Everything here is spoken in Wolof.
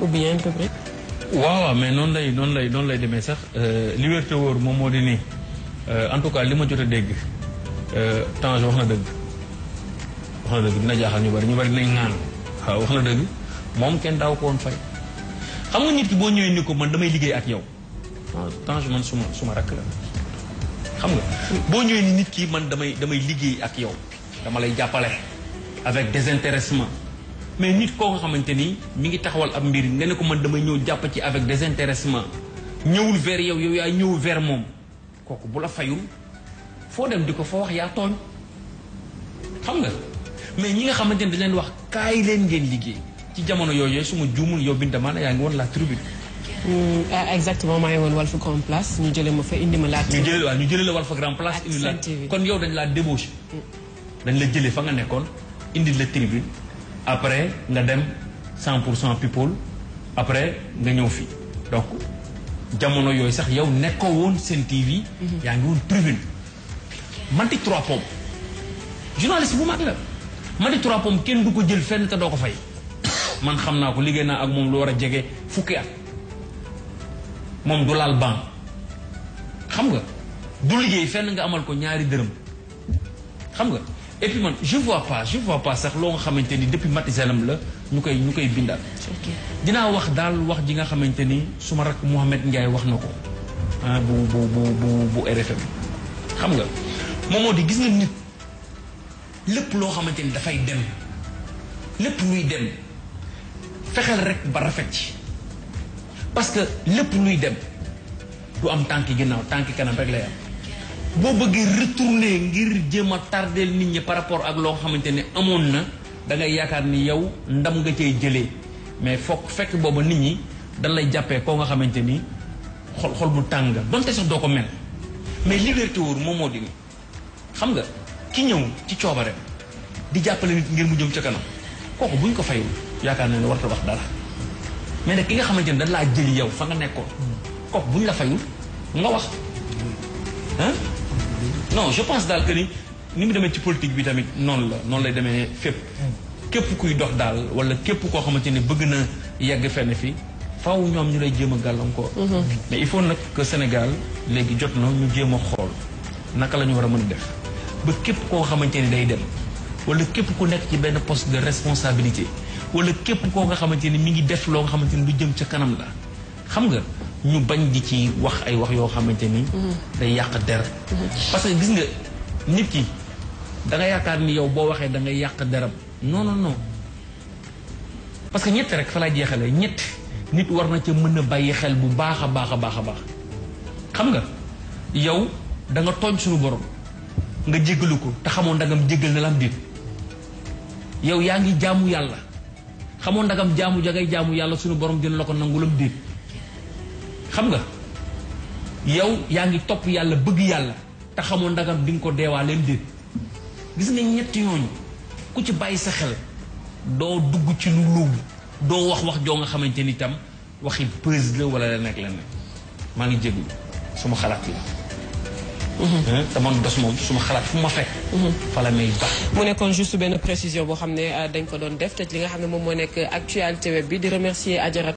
ou bien public. waaw mais noonu lay demee sax liberté wóor moom moo di nii en tout cas li ma jot a dégg Tange wax na dëgg dina jaaxal ñu bari nañ ŋaan waaw wax na dëgg moom kenn daaw ko woon fay xam nga nit ki boo ñëwee ni ko man damay liggéey ak yow Tange man suma rakk la xam nga boo ñëwee ni nit ki man damay liggéey ak yow dama lay jàppale avec désintéressement mais nit koo nga xamante ni mi ngi taxawal ab mbir nga ne ko man damay ñëw jàpp ci avec désintéressement ñëwul vers yow yaa ñëw vers moom kooku bu la fayul foo dem di ko fa wax yaa tooñ xam nga mais ñi nga xamante ni dañ leen wax kaay leen ngeen liggéey ci jamono yooyu su ma juumul yow Binta Maana yaa ngi woon la tribune. exactement maa ngi woon Walf Grand Place ñu jëlee ma fa indi ma la. ñu jëlee la Walf Grand Place indi la kon yow dañ laa débauché. dañ la jëlee fa nga nekkoon indi la tribune après nga dem 100% people après nga ñëw fii donc jamono yooyu sax yow nekkoo woon Sen TV. yaa ngi woon tribune. Mati 3 Pommes journaliste bu mag la Mati 3 Pommes kenn du ko jël fenn te doo ko fay man xam naa ko liggéey naa ak moom lu war a jege fukki at moom du laal banc xam nga du liggéey fenn nga amal ko ñaari dërëm xam nga et puis man je vois pas sax loo nga xamante ni depuis Matisalam la ñu koy bindal. dinaa wax daal wax ji nga xamante ni suma rakk Mouhamed Ndiaye wax na ko bu RFM xam nga moom moo di gis nga nit lépp loo xamante ni dafay dem lépp luy dem fexeel rek ba rafet ci parce que lépp luy dem du am tànki ginnaaw tànki kanam rek lay am boo bëggee retourner ngir jéem a tardeel nit ñi par rapport ak loo xamante ne amoon na da ngay yaakaar ni yow ndam nga cay jëlee mais fekk booba nit ñi dañ lay jàppee koo nga xamante ni xol bu tàng donte sax doo ko mel mais liberté wóor moom moo di ni xam nga ki ñëw ci coobareem di jàppale nit ngir mu jëm ca kanam kooku buñ ko fayul yaakaar na ne warta wax dara mais nag ki nga xamante ni dañ laa jëli yow fa nga nekkoon kooku buñ la fayul nga wax non je pense daal que ni mu demee ci politique bi tamit noonu lay demee fépp képp kuy dox daal wala képp koo xamante ne bëgg na yegg fenn fi faaw ñoom ñu lay jéem a gàllankoor. mais il faut nag que Sénégal léegi jot na ñu jéem a xool naka la ñu war a mën a def ba képp koo xamante ni day dem wala képp ku nekk ci benn poste de responsabilité wala képp koo nga xamante ni mi ngi def loo nga xamante ni lu jëm ca kanam la xam nga ñu bañ di ci wax ay wax yoo xamante ni. day yàq der. parce que gis nga nit ki da nga yaakaar ni yow boo waxee da ngay yàq deram non parce que ñett rek fa lay jeexalee ñett nit war na ca mën a bàyyi xel bu baax a baax xam nga yow da nga tooñ suñu borom nga jéggalu ko te xamoo ndagam jéggal na la am déet yow yaa ngi jaamu yàlla xamoo ndagam jaamu jagay jaamu yàlla suñu borom dina la ko nangulam déet xam nga yow yaa ngi topp yàlla bëgg yàlla te xamoo ndagam di nga ko deewaa leen déet gis nga ñett ñooñu ku ci bàyyi sa xel doo dugg ci lu luubu doo wax joo nga xamante ni tam waxi buzz la wala la nekk leneen maa ngi jéglu suma xalaat la te man dos moom suma xalaat fu ma fekk fa la may baax mu nekkoon juste benn précision boo xam ne dañ ko doon def te li nga xam ne moom moo nekk actualité web bi di remercier Adjara